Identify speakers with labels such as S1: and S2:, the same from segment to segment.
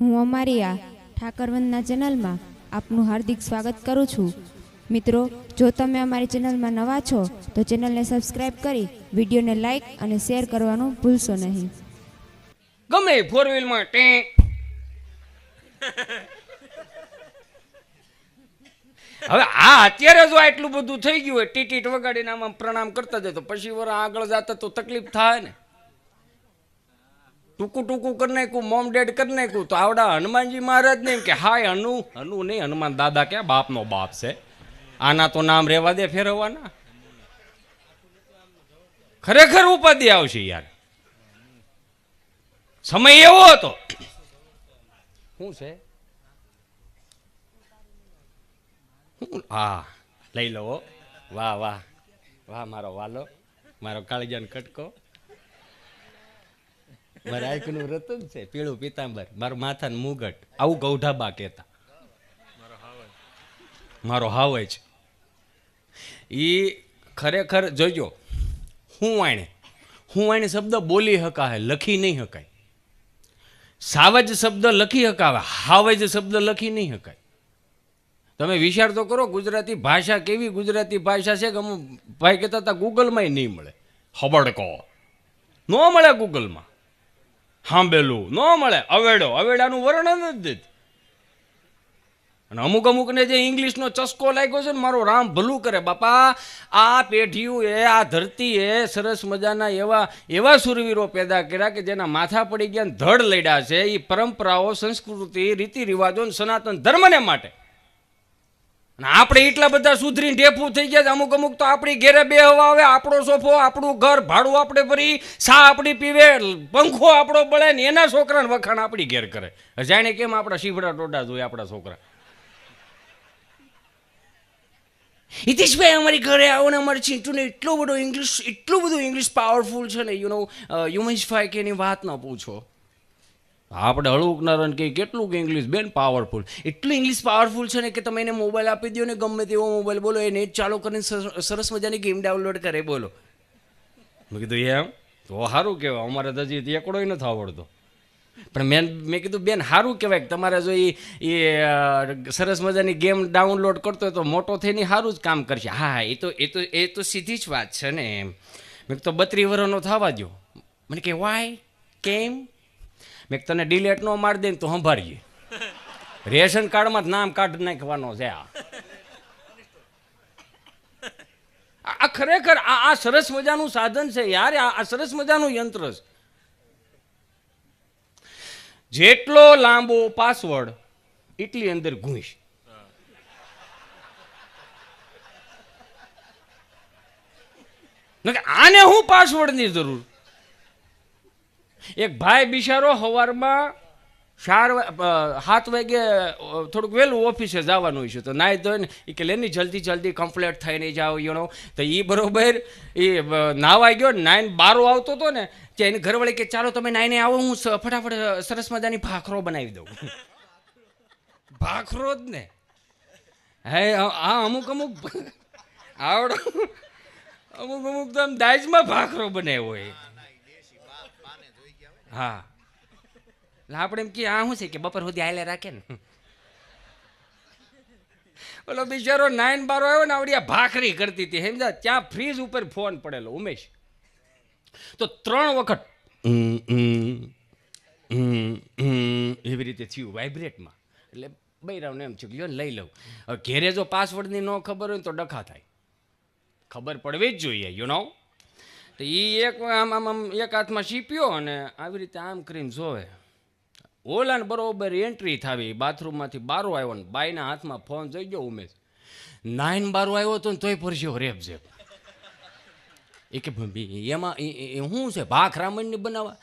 S1: હું અમારી આ ઠાકરવંદના ચેનલમાં આપનું હાર્દિક સ્વાગત કરું છું. મિત્રો, જો તમે અમારી ચેનલમાં નવા છો તો ચેનલને સબસ્ક્રાઇબ કરી વિડીયોને લાઇક અને શેર કરવાનું ભૂલશો નહીં.
S2: ગમે ફોર વ્હીલમાં હવે આ અત્યારે જો આટલું બધું થઈ ગયું હોય, ટીટીટ વગાડીને આમાં પ્રણામ કરતા જાય તો પછી વર આગળ જતા તો તકલીફ થાય ને. ટૂંકું ટૂંકું કરી નાખ્યું, મોમ ડેડ કરી નાખ્યું તો આવડા હનુમાનજી મહારાજ ને એમ કે હાય હનુ નહીં, હનુમાન દાદા કે બાપનો બાપ છે, આના તો નામ રેવા દે ફેરવવાના. ખરેખર ઉપાધિ આવશે યાર. સમય એવો હતો. શું છે? હા, લઈ લો. વાહ વાહ વાહ, મારો વાલો, મારો કાળજાનો કટકો, મારા આંખનું રતન છે, પીળું પીતાંબર, મારું માથાનું મુગટ. આવું ગૌઢાબા કહેતા. મારો હાવ છે એ. ખરેખર જોજો, હું વાણે શબ્દ બોલી હકાય, લખી નહીં હકાય. સાવજ શબ્દ લખી હકાવે, હાવજ શબ્દ લખી નહીં હકાય. તમે વિચાર તો કરો, ગુજરાતી ભાષા કેવી ગુજરાતી ભાષા છે કે અમુક ભાઈ કહેતા હતા ગૂગલમાં નહીં મળે. હબડકો ન મળે ગૂગલમાં, હાંભેલું ન મળે, અવેડાનું વર્ણન જ નથી. અને અમુકને જે ઇંગ્લિશનો ચસ્કો લાગ્યો છે ને, મારો રામ ભલું કરે બાપા. આ પેઢીઓ એ, આ ધરતી એ સરસ મજાના એવા સુરવીરો પેદા કર્યા કે જેના માથા પડી ગયા, ધડ લડ્યા છે એ પરંપરાઓ, સંસ્કૃતિ, રીતિ રિવાજો, સનાતન ધર્મને માટે. અને આપણે એટલા બધા સુધરીને ઢેફું થઈ ગયા. અમુક તો આપણી ઘેરે બે હવા આવે, આપણો સોફો, આપણું ઘર, ભાડું આપણે ભરી, સા આપણી પીવે, પંખો આપણો બળે ને એના છોકરાને વખાણ આપણી ઘેર કરે. જાણે કેમ આપણા શીભડા ટોડા જોઈએ આપણા છોકરા. હિતેશભાઈ અમારી ઘરે આવો ને, અમારે ચિંટુને એટલું બધું ઇંગ્લિશ પાવરફુલ છે ને, યુમેશભાઈ કે એની વાત ન પૂછો. આપણે હળુકનારાને કે કેટલું ઇંગ્લિશ બેન પાવરફુલ, એટલું ઇંગ્લિશ પાવરફુલ છે ને કે તમે એને મોબાઈલ આપી દો ને, ગમે તેવો મોબાઈલ બોલો, એ નેટ ચાલુ કરીને સરસ મજાની ગેમ ડાઉનલોડ કરે, બોલો. મેં કીધું એમ તો સારું કહેવાય, અમારે તો હજી એકડોય નથી આવડતો. પણ મેં કીધું બેન સારું કહેવાય કે તમારે જો એ સરસ મજાની ગેમ ડાઉનલોડ કરતો હોય તો મોટો થઈને સારું જ કામ કરશે. હા, એ તો સીધી જ વાત છે ને એમ. મેં તો 32 વર્ષનો થવા દો. મને કે વાય કેમ? મેં તને ડિલેટ નો મારી દે તો સંભાળીએ, રેશન કાર્ડમાં નામ કાઢી નાખવાનો છે. આ ખરેખર આ સરસ મજાનું સાધન છે યાર, આ સરસ મજાનું યંત્ર છે. જેટલો લાંબો પાસવર્ડ એટલી અંદર ઘૂંસ. આને હું પાસવર્ડની જરૂર. એક ભાઈ બિચારો સવારમાં 7 વાગે થોડુંક વહેલું ઓફિસે જવાનું હોય છે, તો નાઈ ધોઈને એ કે લેની જલ્દી કમ્પ્લીટ થઈને જાઓ. તો એ બરોબર એ નાવા ગયો, નાઈને બારો આવતો હતો ને, ત્યાં એની ઘરવાળી કે ચાલો તમે નાઈને આવો, હું ફટાફટ સરસ મજાની ભાખરો બનાવી દઉં. ભાખરો જ ને. હે હા, અમુક આવડો અમુક તો આમ દાજમાં ભાખરો બનાવ્યો હોય. હા, આપણે એમ કે આ શું છે કે બપોર સુધી હાલે રાખે ને. ઓલો બિચારો 9-12 આવ્યો ને, આવડી આ ભાખરી કરતી હતી સમજા, ત્યાં ફ્રીજ ઉપર ફોન પડેલો ઉમેશ, તો 3 વખત એવી રીતે થયું વાઇબ્રેટમાં. એટલે બૈરાવને એમ થયું લ્યો લઈ લઉં. હવે ઘેરે જો પાસવર્ડની ન ખબર હોય તો ડખા થાય, ખબર પડવી જ જોઈએ તો એ આમ એક હાથમાં સીપ્યો અને આવી રીતે આમ કરીને જોવે. ઓલાને બરોબર એન્ટ્રી થાવી, બાથરૂમમાંથી બારો આવ્યો ને બાઈના હાથમાં ફોન જોઈ ગયો ઉમેશ. 9-12 આવ્યો હતો ને તોય પરસ્યો રેપ છે. એ કે એમાં શું છે ભાખરામણની બનાવવા?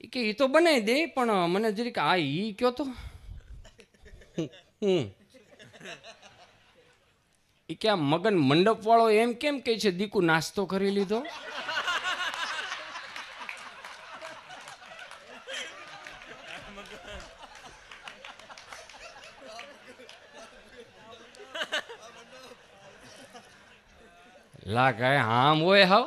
S2: એ કે એ તો બનાવી દે, પણ મને જરીક આ ઈ કયો તો એ કે આ મગન મંડપ વાળો એમ કેમ કહે છે દીકુ નાસ્તો કરી લીધો? લાગાય આમ હોય હાવ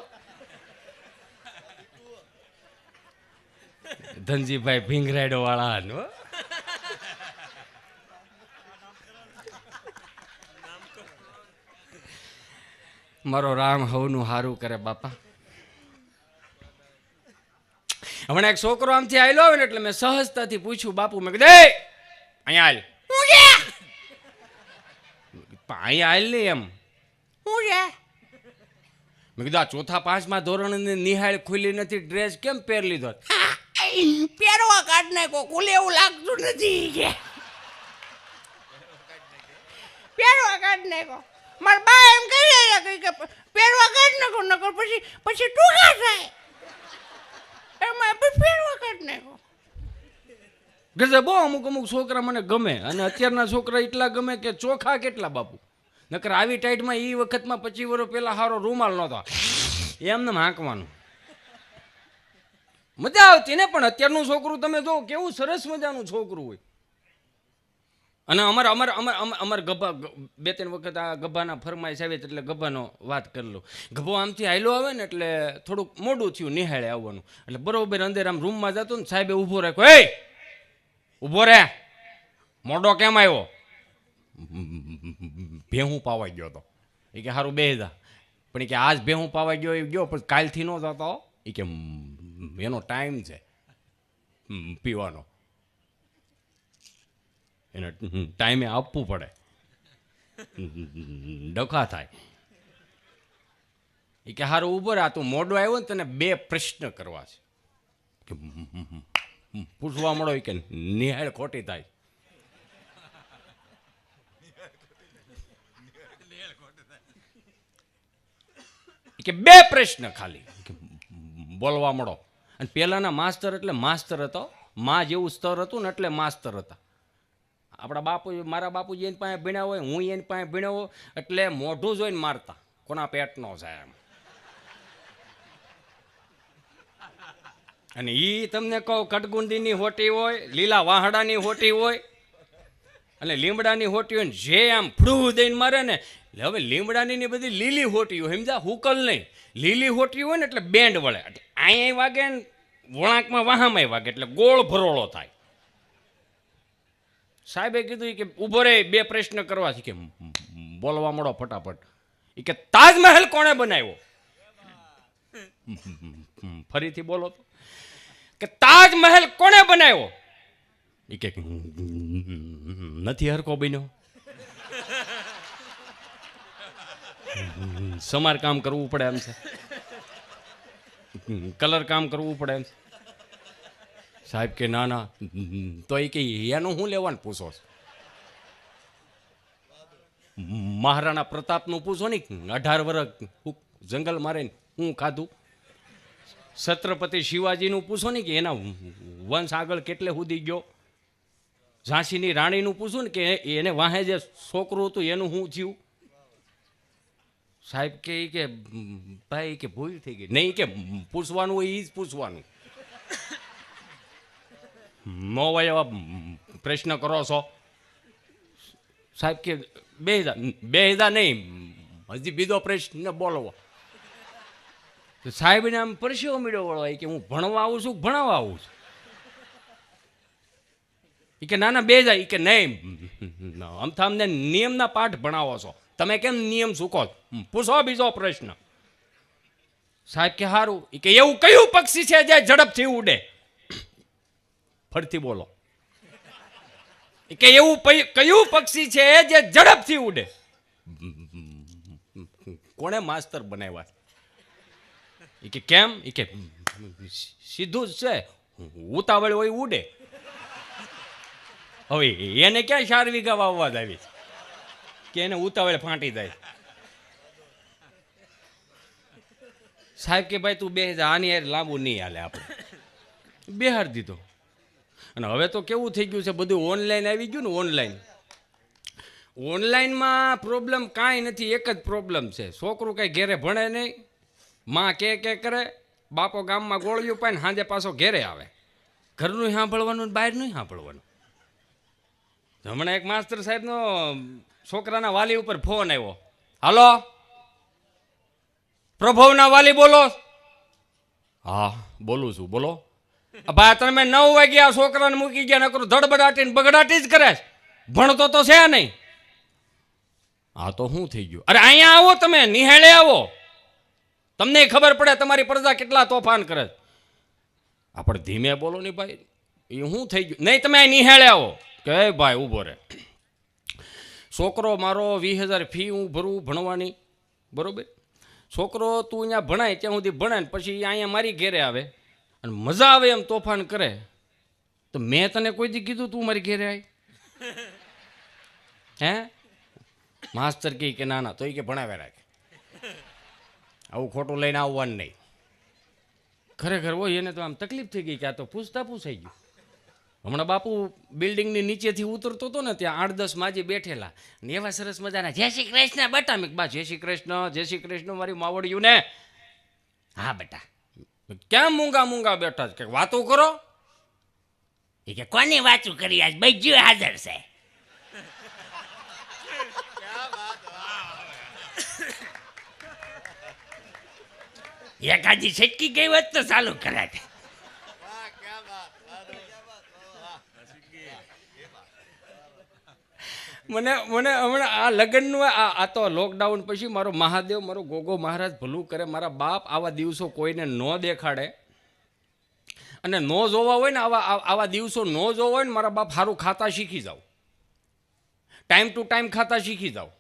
S2: ધનજીભાઈ ભીંગરાડો વાળા મારો રામ હવનું હારું કરે બાપા. હમણાં એક છોકરો આમથી આવેલો આવે ને એટલે મેં સહજતાથી પૂછ્યું બાપુ, મેં કીધું અહીંયા હાલ. અહીંયા હાલ ને એમ મેં કીધું આ ચોથા પાંચમા ધોરણની નિહાળ ખુલ્લી નથી, ડ્રેસ કેમ પહેર લીધો?
S3: પહેરવા કાઢ નાખો, ખુલે એવું લાગતું નથી. પહેરવા કાઢ નાખો. મારા બા એમ કહી કે પહેરવા કાઢ નાખો, નકર પછી ટૂંકા થાય. એમાં પહેરવા કાઢ નાખો.
S2: બહુ અમુક છોકરા મને ગમે, અને અત્યારના છોકરા એટલા ગમે કે ચોખા કેટલા બાપુ. નકર આવી ટાઈટમાં એ વખતમાં 25 વર્ષ પહેલા હારો રૂમાલ નહોતો, એમને હાંકવાનું મજા આવતી ને. પણ અત્યારનું છોકરું તમે જો કેવું સરસ મજાનું છોકરું હોય. અને અમાર ગભા 2-3 વખત આ ગભાના ફરમાઈશ આવે એટલે ગભાનો વાત કરી લો. ગભો આમથી હાયલો આવે ને એટલે થોડુંક મોડું થયું નિહાળે આવવાનું, એટલે બરોબર અંદર આમ રૂમમાં જતો ને સાહેબે ઊભો રાખ્યો, એ ઊભો રે, મોડો કેમ આવ્યો? ભેહું પાવાઈ ગયો હતો. એ કે સારું બે જા, પણ એ કે આજ ભેહું પાવાઈ ગયો એ ગયો, પણ કાલથી ન જતો. એ કે એનો ટાઈમ છે પીવાનો, એને ટાઈમે આપવું પડે, ડખા થાય. એ કે સારું ઊભો રહે, તું મોડો આવ્યો ને તને 2 પ્રશ્ન કરવા છે. પૂછવા મળો કે નિહાળ ખોટી થાય. કે 2 પ્રશ્ન ખાલી બોલવા મળો. અને પહેલાના માસ્તર એટલે માસ્તર હતો, માં જેવું સ્તર હતું ને એટલે માસ્તર હતા. આપણા બાપુ, મારા બાપુજી એની પાસે ભણ્યા હોય, હું એની પાસે ભણ્યો હોય, એટલે મોઢું જોઈને મારતા, કોના પેટનો છે એમ. અને એ તમને કહો કટગુંદીની હોટી હોય, લીલા વાહડાની હોટી હોય અને લીમડાની હોટી હોય ને જે આમ ફ્રૂ દઈને મારે ને. હવે લીમડાની બધી લીલી હોટી હોય, સમજા, હુકલ નહીં. લીલી હોટી હોય ને એટલે બેન્ડ વળે, એટલે અહીંયા વાગે ને વળાંકમાં વાહામાં વાગે, એટલે ગોળ ભરોળો થાય. સાહેબે કીધું કે ઊભો રે, 2 પ્રશ્ન કરવા છે. કે બોલવા મળો ફટાફટ. એ કે તાજમહેલ કોણે બનાવ્યો? ફરીથી બોલો તો. કે તાજમહેલ કોણે બનાવ્યો? એ કે નથી હરકો બન્યો. સમાર કામ કરવું પડે એમ છે, કલર કામ કરવું પડે એમ છે. સાહેબ કે ના ના, તો એ કે એનું હું લેવાનું પૂછો? મહારાણા પ્રતાપનું પૂછો ને, 18 વર્ષ જંગલ મારે હું ખાધું. છત્રપતિ શિવાજીનું પૂછો ને કે એના વંશ આગળ કેટલે સુધી ગયો. ઝાંસીની રાણીનું પૂછું ને કે એને વાહે જે છોકરું હતું એનું શું થયું. સાહેબ કે ભાઈ કે ભૂલ થઈ ગઈ. નહીં કે પૂછવાનું હોય એ જ પૂછવાનું. નો ભાઈ એવા પ્રશ્ન કરો છો. સાહેબ કે બે હજાર નહીં, હજી બીજો પ્રશ્ન બોલવો. સાહેબને આમ પરસેવો મીડો વળવાય કે હું ભણવા આવું છું, ભણાવવા આવું છું. એ કે ના ના 2 એ કે નહીં, આમથા અમને નિયમના પાઠ ભણાવો છો, તમે કેમ નિયમ શીખો? પૂછો બીજો પ્રશ્ન. સાહેબ કે સારું. એ કે એવું કયું પક્ષી છે જે ઝડપથી ઉડે? ફરીથી બોલો. એ કે એવું કયું પક્ષી છે જે ઝડપથી ઉડે? કોણે માસ્તર બનાવ્યા? એ કે કેમ? એ કે સીધું જ છે, ઉતાવળ હોય ઉડે. હવે એને ક્યાં 4 વીઘા વાવવા જ આવી કે એને ઉતાવળે ફાંટી જાય. સાહેબ કે ભાઈ તું 2 આની યાર લાંબુ નહીં હાલે, આપણે બેહાર દીધો. અને હવે તો કેવું થઈ ગયું છે, બધું ઓનલાઈન આવી ગયું ને. ઓનલાઈનમાં પ્રોબ્લેમ કાંઈ નથી, એક જ પ્રોબ્લેમ છે, છોકરું કાંઈ ઘેરે ભણે નહીં, માં કે કરે, બાપો ગામમાં ગોળિયું પાય ને સાંજે પાછો ઘેરે આવે. ઘરનું સાંભળવાનું ને બહારનું સાંભળવાનું. હમણાં એક માસ્ટર સાહેબનો છોકરાના વાલી ઉપર ફોન આવ્યો. હાલો, પ્રભવના વાલી બોલો? હા બોલું છું, બોલો. ભાઈ તમે 9 વાગ્યા છોકરાને મૂકી ગયા નકરું ધડબડાટી બગડાટી જ કરે છે. ભણતો તો છે નહીં. આ તો શું થઈ ગયું? અરે અહીંયા આવો, તમે નિહાળે આવો, તમને ખબર પડે તમારી પ્રજા કેટલા તોફાન કરે છે. આપણે ધીમે બોલો ને ભાઈ, એ શું થઈ ગયું? નહીં, તમે અહીં નિહાળે આવો કે ભાઈ ઊભો રહે, છોકરો મારો 20,000 ફી હું ભરું ભણવાની, બરોબર? છોકરો તું અહીંયા ભણાય ત્યાં સુધી ભણાય ને પછી અહીંયા મારી ઘેરે આવે અને મજા આવે એમ તોફાન કરે, તો મેં તને કોઈ દી કીધું તું મારી ઘેરે આવી? હે? માસ્તર કહે કે ના ના, તો એ કે ભણાવે રાખે, આવું ખોટું લઈને આવવાનું નહીં. ખરેખર હોય એને તો આમ તકલીફ થઈ ગઈ કે આ તો પૂછતા પૂછાઈ ગયું. હમણાં બાપુ બિલ્ડિંગની નીચેથી ઉતરતો હતો ને, ત્યાં 8-10 માજી બેઠેલા ને એવા સરસ મજાના જય શ્રી કૃષ્ણ બેટા. મેં બા જય શ્રી કૃષ્ણ, જય શ્રી કૃષ્ણ મારી માવડિયું ને. હા બેટા. ક્યાં મૂંગા મૂંગા બેઠા છે? કે વાતો કરો. એ કે કોની વાતું કરી? આજ બૈજુ હાજર છે. એકાદી છટકી ગઈ હોત તો ચાલુ કરાય. મને હમણાં આ લગ્નનું આ તો લોકડાઉન પછી મારો મહાદેવ, મારો ગોગો મહારાજ ભલું કરે, મારા બાપ આવા દિવસો કોઈને ન દેખાડે અને ન જોવા હોય ને, આવા દિવસો ન જોવા હોય ને, મારા બાપ સારું ખાતા શીખી જાઓ, ટાઈમ ટુ ટાઈમ ખાતા શીખી જાઓ.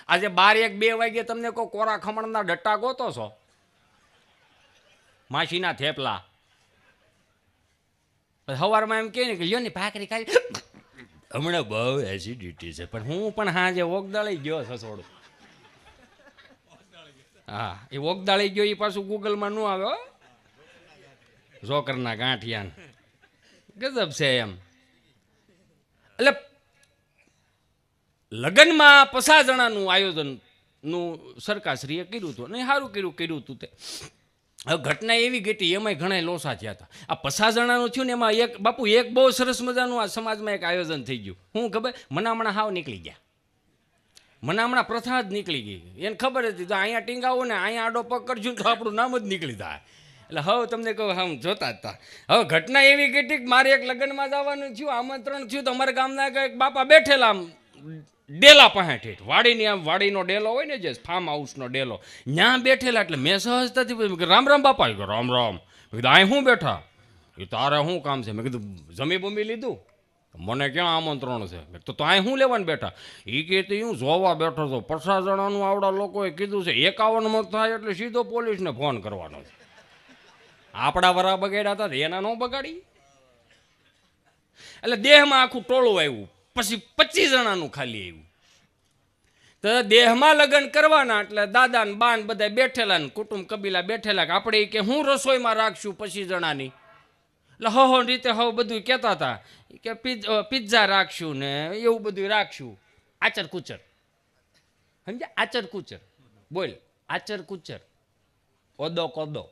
S2: આજે 12-1-2 વાગે તમને કોઈ કોરા ખમણના ડટ્ટા ગોતો છો, માસીના થેપલા, સવારમાં એમ કહે ને કે લ્યો ને ભાખરી ખાઈ, હમણાં બહુ એસિડિટી છે, પણ હું પણ હાજે ઓગદાળી ગયો સસોડું. હા, એ ઓગદાળી ગયો એ પાછું ગૂગલમાં ન આવે હો, ઝોકરના ગાંઠિયાન ગજબ છે એમ. એટલે લગ્નમાં 50 જણાનું આયોજનનું સરકારશ્રીએ કર્યું હતું અને સારું કર્યું હતું. તે હવે ઘટના એવી ઘટી, એમાંય ઘણા લોસા થયા હતા. આ 50 જણાનું થયું ને એમાં એક બાપુ એક બહુ સરસ મજાનું આ સમાજમાં એક આયોજન થઈ ગયું. શું ખબર? મનામણા હાવ નીકળી ગયા, મનામણા પ્રથા જ નીકળી ગઈ. એને ખબર હતી તો અહીંયા ટીંગાવું ને અહીંયા આડો પગ કરશું તો આપણું નામ જ નીકળી જાય. એટલે હવે તમને કહું હમ જોતા જ હતા. હવે ઘટના એવી ઘટી કે મારે એક લગ્નમાં જવાનું થયું, આમંત્રણ થયું, તો અમારા ગામના એક બાપા બેઠેલા આમ ડેલા પાસે ઠેઠ વાડીની, આમ વાડીનો ડેલો હોય ને, જે ફાર્મ હાઉસનો ડેલો, ત્યાં બેઠેલા. એટલે મેં સહજતાથી રામ રામ બાપા, રામ રામ. મેં કીધું અહીં શું બેઠા? એ તારે શું કામ છે? મેં કીધું જમી બમી લીધું? મને ક્યાં આમંત્રણ છે? મેં તો અહીં શું લેવાનું બેઠા? એ કહે હું જોવા બેઠો હતો, 50 જણાનું આવડા લોકોએ કીધું છે, 51 મત થાય એટલે સીધો પોલીસને ફોન કરવાનો છે. આપણા વરા બગાડ્યા હતા એના ન બગાડી. એટલે દેહમાં આખું ટોળું આવ્યું, પછી 25 જણાનું ખાલી આવ્યું. તો દેહમાં લગ્ન કરવાના એટલે દાદા ને બા ને બધા બેઠેલા ને કુટુંબ કબીલા બેઠેલા કે આપણે કે હું રસોઈમાં રાખશું 25 જણાની. એટલે હો રીતે હવે બધું કહેતા હતા કે પિઝા રાખશું ને એવું બધું રાખશું. આચર કુચર, સમજ્યા? આચર કુચર બોલ, આચર કુચર, ઓદો કોદો,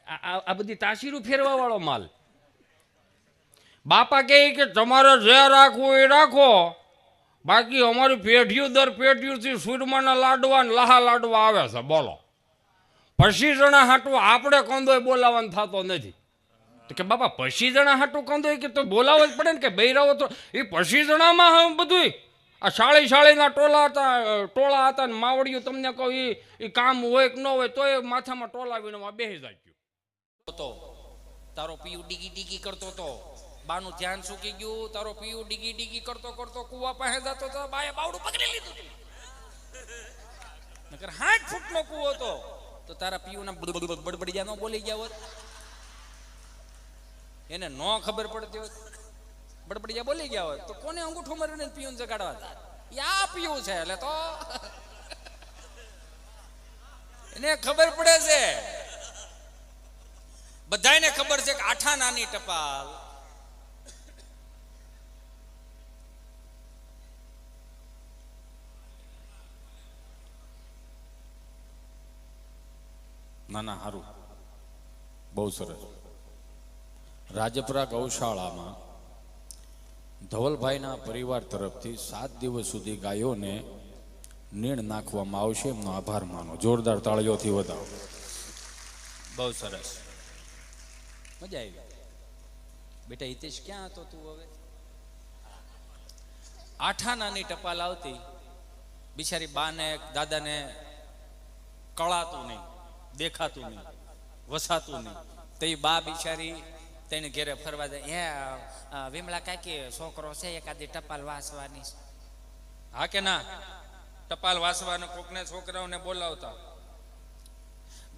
S2: આ બધી તાસીરું ફેરવા વાળો માલ. બાપા કહે કે તમારે જે રાખવું એ રાખો, બાકી અમારી પેઢીઓ દર પેઢીઓથી સુરમાના લાડવા ને લાહા લાડવા આવે છે. બોલો 25 જણા હાટું આપણે કંદોય બોલાવવાનું થતો નથી. તો કે બાપા 25 જણા હાટું કંદોય કે તો બોલાવો જ પડે ને, કે બૈરાવો તો એ 25 જણામાં બધું આ શાળીના ટોળા હતા ને માવડીઓ. તમને કહું એ કામ હોય કે ન હોય તો એ માથામાં ટોલાવીને બેસી જાય. તારો પીયુ ડીગી ડીગી કરતો હતો, બાનું ધ્યાન સૂકી ગયું, તારો પીયુ ડીગી ડીગી કરતો કરતો કુવા પાસે જતો તો બાએ બાવડું પકડી લીધું. નકર 60 ફૂટનો કુવો હતો તો તારા પીયુના બડબડિયા ન બોલી ગયા હોત, એને ન ખબર પડતી હોત, બડબડિયા બોલી ગયા હોત તો કોને અંગૂઠો મારીને પીયુને જગાડવા હતા? આ પીયુ છે એટલે તો એને ખબર પડે છે. બધાને ખબર છે કે આઠા નાની ટપાલ નાના હારું બહુ સરસ. રાજપરા ગૌશાળામાં ધવલભાઈના પરિવાર તરફથી 7 દિવસ સુધી ગાયોને નીણ નાખવામાં આવશે. એમનો આભાર માનો, જોરદાર તાળીઓથી વધાવો.
S4: બહુ સરસ, મજા આવી. બેટા હિતેશ ક્યાં હતો તું? હવે આઠાનાની ટપાલ આવતી, બિચારી બાને દાદાને કળાતું નહીં, દેખાતું નહીં, વસાતું નહીં. તો એ બા બિચારી તેને ઘેરે ફરવા જાય. હે વિમલા કાકી, છોકરો છે એકાદી ટપાલ વાસવાની. હા કે ના? ટપાલ વાસવાને કોકને છોકરાઓને બોલાવતા.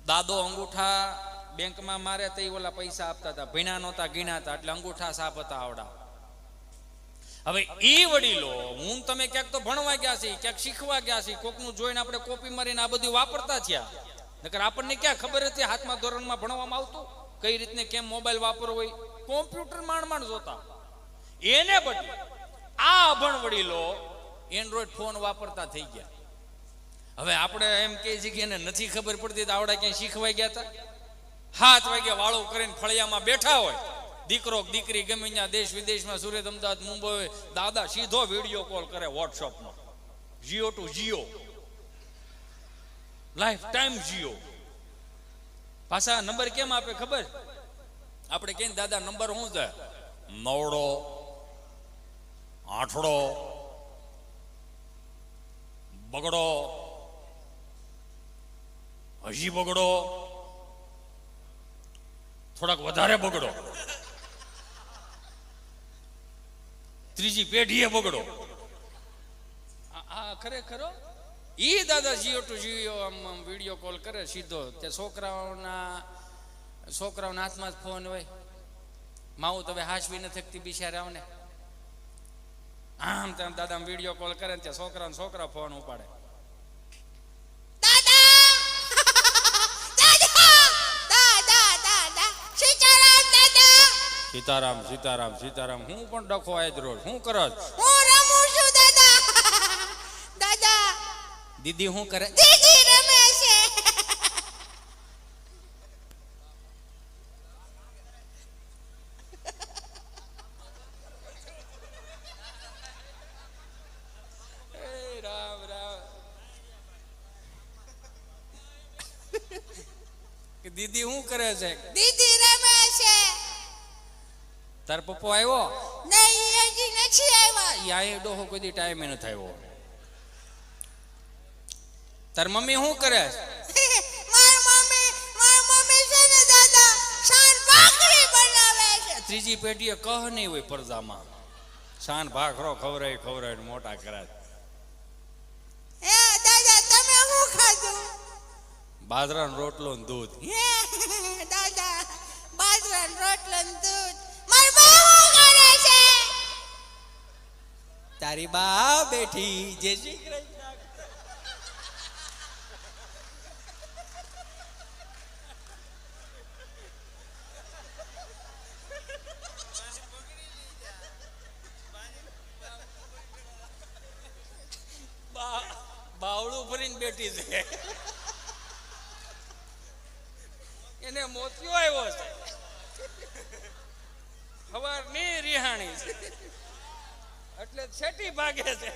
S4: દાદો અંગૂઠા બેંકમાં મારે તો ઓલા પૈસા આપતા હતા, ભીણા નહોતા ગીણાતા, એટલે અંગૂઠા સાપ હતા આવડા. હવે એ વડીલો, હું તમે ક્યાંક તો ભણવા ગયા છે, ક્યાંક શીખવા ગયા છે, કોકનું જોઈને આપણે કોપી મારીને આ બધું વાપરતા થયા. નકર આપણને ક્યાં ખબર હતી હાથમાં ધોરણમાં ભણવામાં આવતું કઈ રીતને કેમ મોબાઈલ વાપરવો હોય? કોમ્પ્યુટર માંડ જોતા. એને બદલે આ અભણ વડીલો એન્ડ્રોઈડ ફોન વાપરતા થઈ ગયા. હવે આપણે એમ કહે છે કે એને નથી ખબર પડતી તો આવડા ક્યાંય શીખવાઈ ગયા હતા? 7 વાગે વાળો કરીને ફળિયામાં બેઠા હોય, દીકરો દીકરી ગમે ત્યાં દેશ વિદેશમાં, સુરત, અમદાવાદ, મુંબઈ, દાદા સીધો વિડીયો કોલ કરે વોટ્સઅપમાં, Jio to Jio, life time Jio. પાછા નંબર કેમ આપે ખબર? આપણે કહીએ દાદા નંબર શું છે? 9 8 બગડો, હજી બગડો, થોડાક વધારે બગડો, ત્રીજી પેઢીએ બગડો. આ ખરેખર ઈ દાદા જીઓ ટુ જીઓ આમ વિડીયો કોલ કરે સીધો. તે છોકરાઓના હાથમાં જ ફોન હોય. માવું તો હવે હાચવી નથી શકતી બિચારાઓને. આમ તેમ દાદા વિડીયો કોલ કરે ને ત્યાં છોકરા ફોન ઉપાડે. સીતારામ સીતારામ સીતારામ. હું પણ ડખો આજ રોજ. શું કરસ?
S3: હું રમું છું દાદા. દાદા.
S4: દીદી શું કરે?
S3: દીદી રમે છે.
S4: રામ રામ. દીદી શું કરે છે?
S3: દીદી રમે છે.
S4: તાર પપ્પો આવ્યો?
S3: નહીં, હજી નથી આવ્યા.
S4: યા ડોહો કોઈ દી ટાઈમે નથી આવ્યો. તાર મમ્મી શું કરે?
S3: મારી મમ્મી છે ને દાદા શાન ભાખરી બનાવે છે.
S4: ત્રીજી પેઢીએ કહ નહીં હોય પરદામાં. શાન ભાખરો ખવરાય મોટા કરાય.
S3: હે દાદા તમે શું ખાધું?
S4: બાજરાનો રોટલો ને દૂધ.
S3: દાદા બાજરાનો રોટલો ને દૂધ. મારી બા શું કરે છે?
S4: તારી બા બેઠી. જય શ્રી કૃષ્ણ. બાવળું ભરીને બેઠી છે. એને મોતિયો આવ્યો છે. સવારની રિહાણી છે એટલે છેટી ભાગે છે.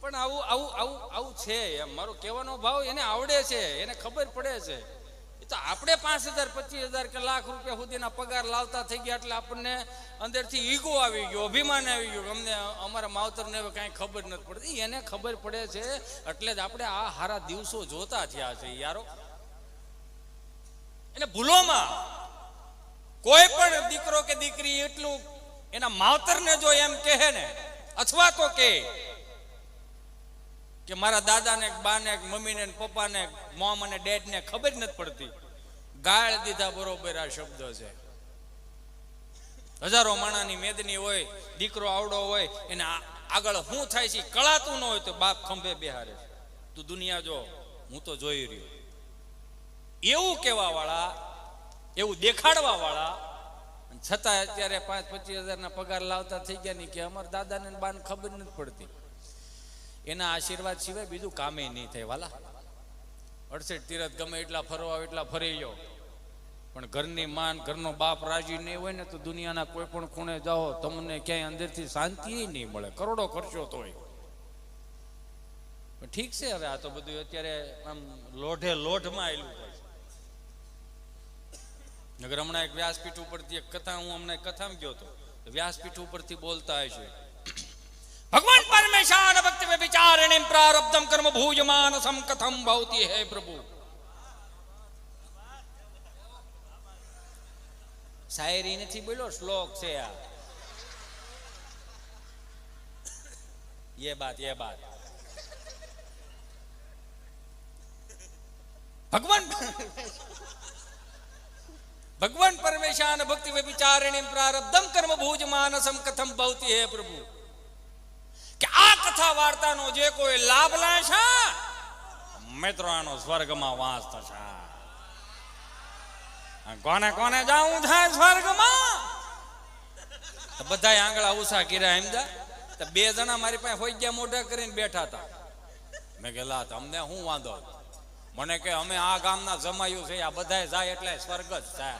S4: પણ આવું છે એમ મારો કહેવાનો ભાવ. એને આવડે છે, એને ખબર પડે છે. એ તો આપણે 5,000 25,000 કે લાખ રૂપિયા સુધીના પગાર લાવતા થઈ ગયા એટલે આપણને અંદરથી ઈગો આવી ગયો, અભિમાન આવી ગયું. અમને અમારા માવતરને હવે કાંઈ ખબર નથી પડતી. એને ખબર પડે છે એટલે જ આપણે આ હારા દિવસો જોતા થયા છે યારો. એને ભૂલોમાં કોઈ પણ દીકરો કે દીકરી એટલું એના માવતરને જો એમ કહે ને, અથવા તો કે મારા દાદાને, બાને, મમ્મીને, પપ્પાને, મોમ અને ડેડને ખબર નથી પડતી, ગાળ દીધા બરોબર આ શબ્દ છે. હજારો માણાની મેદની હોય, દીકરો આવડો હોય, એને આગળ શું થાય છે કળાતું ન હોય તો બાપ ખંભે બેહારે. તું દુનિયા જો, હું તો જોઈ રહ્યો. એવું કહેવા વાળા, એવું દેખાડવા વાળા, છતાં અત્યારે 5-25,000 પગાર લાવતા થઈ ગયા નહીં કે અમારા દાદાને બાને ખબર નથી પડતી. એના આશીર્વાદ સિવાય બીજું કામે નહીં થાય વાલા. 68 તીરથ ગમે એટલા ફરવા એટલા ફરી જાઓ, પણ ઘરની માન, ઘરનો બાપ રાજી નહીં હોય ને તો દુનિયાના કોઈ પણ ખૂણે જાઓ તમને ક્યાંય અંદરથી શાંતિ નહીં મળે. કરોડો ખર્ચો તોય ઠીક છે, હવે આ તો બધું અત્યારે આમ લોઢે લોઢમાં આવેલું હોય છે. નગર હમણાં એક વ્યાસપીઠ ઉપરથી એક કથા, હું હમણાં કથામાં ગયો હતો, વ્યાસપીઠ ઉપરથી બોલતા હશે, ભગવાન પરમેશાન ભક્તિ મે વિચારણે પ્રારબ્ધમ કર્મ ભૂયમાન સમ કથમ ભવતી હે પ્રભુ. શાયરી નથી બોલ્યો, શ્લોક છે આ. ये बात भगवान परमेशान भक्ति वे विचारणे प्रारब्धम कर्म भूज मानसम कथम भवती है प्रभु. કે આ કથા વાર્તાનો જે કોઈ લાભ લેશે મિત્રોનો સ્વર્ગમાં વાસ થશે. કોને કોને જાવું થાય સ્વર્ગમાં? તો બધાય આંગળા ઉષા કર્યા સમજા. તો બે જણા મારી પાસે હોઈ ગયા મોઢા કરીને બેઠા હતા. મેં કહેલા તમને શું વાંધો? મને કે અમે આ ગામના જમાયું છે, આ બધાય જાય એટલે સ્વર્ગ જ થાય.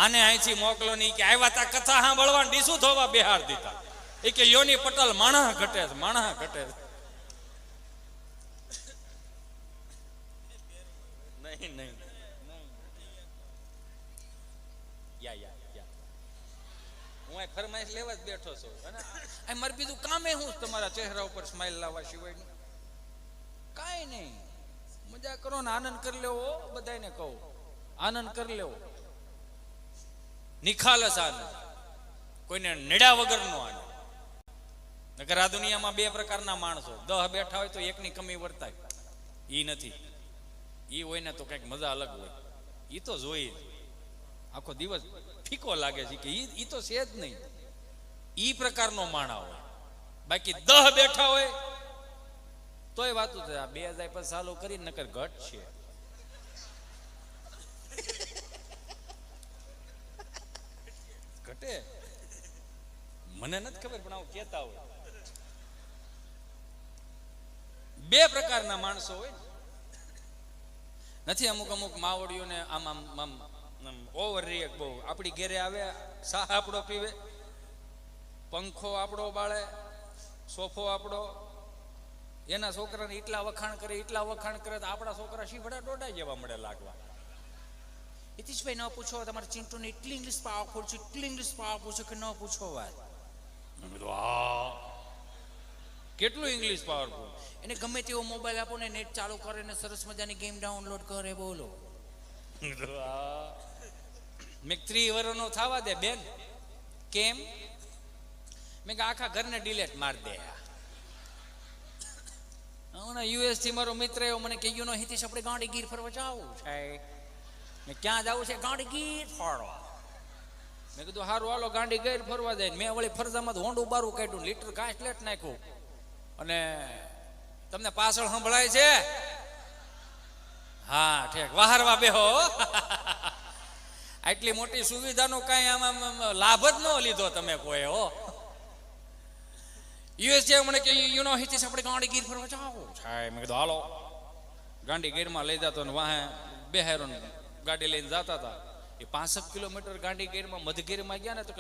S4: આને અહીંથી મોકલો નહીં કે આવ્યા તા કથા સાંભળવા ડીસું થવા બિહાર દીધા. એ કે યોની પટેલ માણસ ઘટે છે, માણસ ઘટે છે. નહીં હું આ ફરમાઈશ લેવા જ બેઠો છું. અને મારે બીજું કામે હું તમારા ચહેરા ઉપર સ્માઈલ લાવવા સિવાયનું કાંઈ નહીં. મજા કરો ને આનંદ કરી લેવો. બધાને કહું આનંદ કરી લેવો, નિખાલસ આનંદ, કોઈને નડ્યા વગરનો આનંદ. નકર આ દુનિયામાં બે પ્રકારના માણસો, 10 બેઠા હોય તો એકની કમી વર્તાય. ઈ નથી. ઈ હોય ને તો કંઈક મજા અલગ હોય. ઈ તો જોઈએ આખો દિવસ ફીકો લાગે છે કે ઈ તો છે જ નહીં. ઈ પ્રકારનો માણા હોય. બાકી 10 બેઠા હોય તોય વાતું છે. આ 2000 પર ચાલુ કરી નકર ઘટ છે. ઘટે મને નથી ખબર, પણ આવું કહેતા હોય. બે પ્રકારના માણસો હોય નથી. અમુક માવડીઓને આમ ઓવર રિએક્ટ બહુ. આપણી ઘેરે આવે, સાહ આપણો પીવે, પંખો આપણો બાળે, સોફો આપણો, એના છોકરાને એટલા વખાણ કરે તો આપણા છોકરા શીફડા ડોડા જેવા મળે લાગવા. હિતેશભાઈ ન પૂછો, તમારે ચિંટુને એટલી ઇંગ્લિશ પાવરફુલ છે કે ન પૂછો વાત. કેટલું ઇંગ્લિશ પાવરફુલ. એને ગમે તેવો મોબાઈલ આપો ને નેટ ચાલુ કરે ને સરસ મજાની ગેમ ડાઉનલોડ કરે. બોલો મેં 3 વર્ષનો થવા દે બેન. કેમ? મેં આખા ઘરને ડિલેટ માર દે. યુએસ થી મારો મિત્ર એવો મને કે યુનો હિતેશ આપણે ગાંડીગીર ફરવા જવું છે. મેં ક્યાં જવું છે? ગાંડીગીર ફરવા. મેં કીધું હારું હાલો ગાંડીગીર ફરવા જાય. મેં વળી ફરજામાં હોંડું બારું કાઢ્યું, લીટર ઘાસ લેટ નાખ્યું. અને તમને પાછળ સંભળાય છે? હા ઠીક, વાહરવા બેહો. આટલી મોટી સુવિધાનો કાંઈ આમાં લાભ જ ન લીધો તમે કોઈ. હો યુએસ જે મને કે યુનો હિતેશ આપણે ગાંડીગીર ફરવા જાવું છે. મેં કીધું હાલો. ગાંડીગીરમાં લઈ જતો ને વાહે બેહારો ગાડી લઈને જતા હતા. એ 65 કિલોમીટર ગાંડીગીરમાં મધગીરમાં ગયા ને તો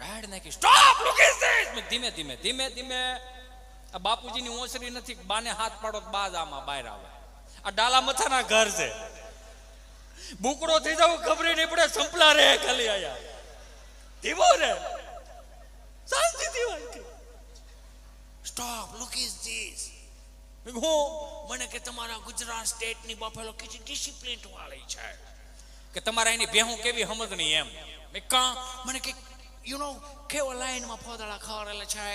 S4: રાઈડ નાખી. Stop, look at this. ધીમે ધીમે આ બાપુજીની ઓસરી નથી, બાને હાથ પાડો બાજ આમાં બહાર આવે. આ ડાલા મથાના ઘર છે. બુકડો થઈ જાવ ખબર નહીં પડે. સંપલા રે ખાલી આયા ધીમો રે શાંતિથી વાત. Stop, look is this. મને કે તમારા ગુજરાત સ્ટેટની બફેલો કેટલી ડિસિપ્લિન વાળી છે કે તમારા એની ભેહું કેવી સમજણી એમ. મેં કા મને કે યુ નો કેવા લાઈનમાં પોદળા ખવડાવેલા છે.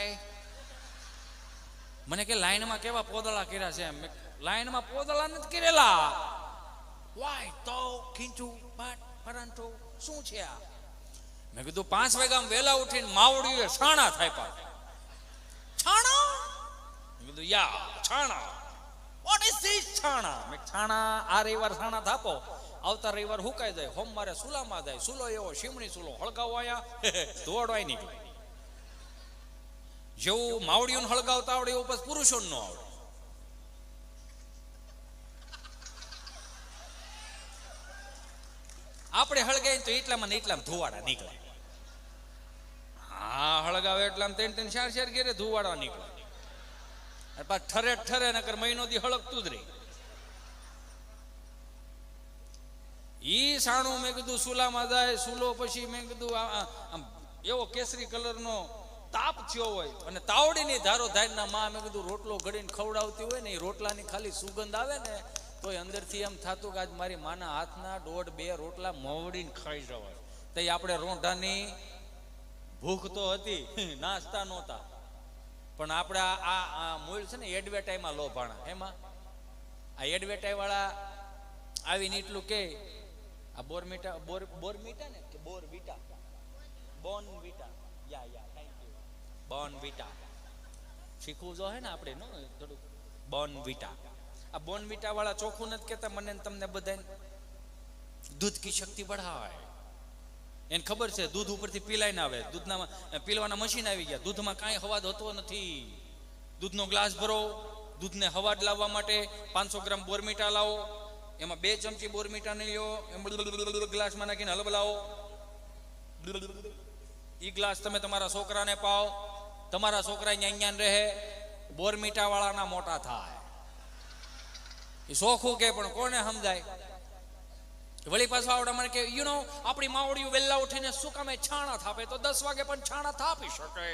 S4: મને કે લાઈનમાં કેવા પોદળા કર્યા છે એમ. લાઈનમાં પોદળા નથી કરેલા. વાય તો ખીંચું બાટ પરંતુ શું છે આ? મેં કીધું 5 વાગ્યામાં વહેલા ઉઠીને માવડીઓ છાણા થાય પાછા. છાણા? મેં કીધું યા છાણા. વોટ ઇઝ ધીસ છાણા? મેં છાણા આ રવિવાર છાણા થાપો, આવતા રવિવાર હુકાઈ જાય, સોમવારે સુલામાં જાય. સુલો એવો શીમણી સુલો હળગાવો આયા ધોવાડવાય નીકળે. જેવું માવડીઓને હળગાવતા આવડે એવું પછી પુરુષોને ન આવડે. આપણે હળગાવીને તો એટલામાં ને એટલામાં ધુવાડા નીકળે. હા હળગાવે એટલામાં 3-4 ઘેરે ધુવાડા નીકળે. અને પાછું ઠરે ઠરે નકર મહિનો દી હળકતું જ રહી. ઈ સાણું મેં કીધું સુલામાં જાય, સુલો પછી મેં કીધું આમ એવો કેસરી કલરનો તાપ થયો હોય અને તાવડીની ધારો ધારના માં મેં કીધું રોટલો ઘડીને ખવડાવતી હોય ને, એ રોટલાની ખાલી સુગંધ આવે ને તો અંદરથી એમ થતું કે આજ મારી માના હાથના 1.5-2 રોટલા મોવડીને ખાઈ જવાય. તો આપણે રોંઢાની ભૂખ તો હતી, નાસ્તા નહોતા, પણ આપણે આ મૂળ છે ને એડવેટાઈમાં લોભાણા. એમાં આ એડવેટાઈ વાળા આવીને એટલું કે આ બોરમીટા ને કે બોરવીટા, Bournvita, yeah thank you, Bournvita શીખવું જો હે ને આપણે નો થોડું. બોર્નવીટા, આ બોર્નવીટા વાળા ચોખ્ખું નથી કહેતા મને ને તમને બધાને દૂધ કી શક્તિ बढ़ाए. એને ખબર છે દૂધ ઉપરથી પીલાય ના આવે, દૂધના પીલવાના મશીન આવી ગયા, દૂધમાં કાંઈ હવાદ હોતો નથી. દૂધનો ગ્લાસ ભરો, દૂધને હવાદ લાવવા માટે 500 ગ્રામ બોરમીટા લાવો, એમાં 2 ચમચી બોરમીટા નહીં લ્યો, એમ ગ્લાસમાં નાખીને હલબલાવો. ઈ ગ્લાસ તમે તમારા છોકરાને પાઓ, તમારા છોકરા ન્યાન રહે, બોરમીટા વાળાના મોટા થાય. એ સોખું કે પણ કોને સમજાય. વળી પાછું આવડા મને કે યુ નો આપણી માવડીઓ વહેલા ઉઠીને શું કામે છાણા થાપે, તો 10 વાગે પણ છાણા થાપી શકે.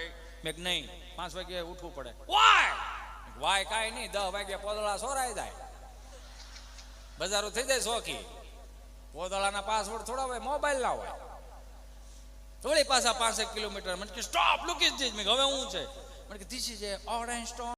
S4: મેં નહીં, 5 વાગે ઉઠવું પડે. વાય કાંઈ નહીં, 10 વાગે પોદળા સોરાઈ જાય, બજારો થઈ જાય શોખી. પોદળાના પાસવર્ડ થોડા હોય, મોબાઈલ ના હોય. વળી પાછા 5 કિલોમીટર મને કે સ્ટોપ લુક ઇઝ ધીસ. મેં હવે હું છે મને કે ધીસ ઇઝ ઓરેન્જ સ્ટોન.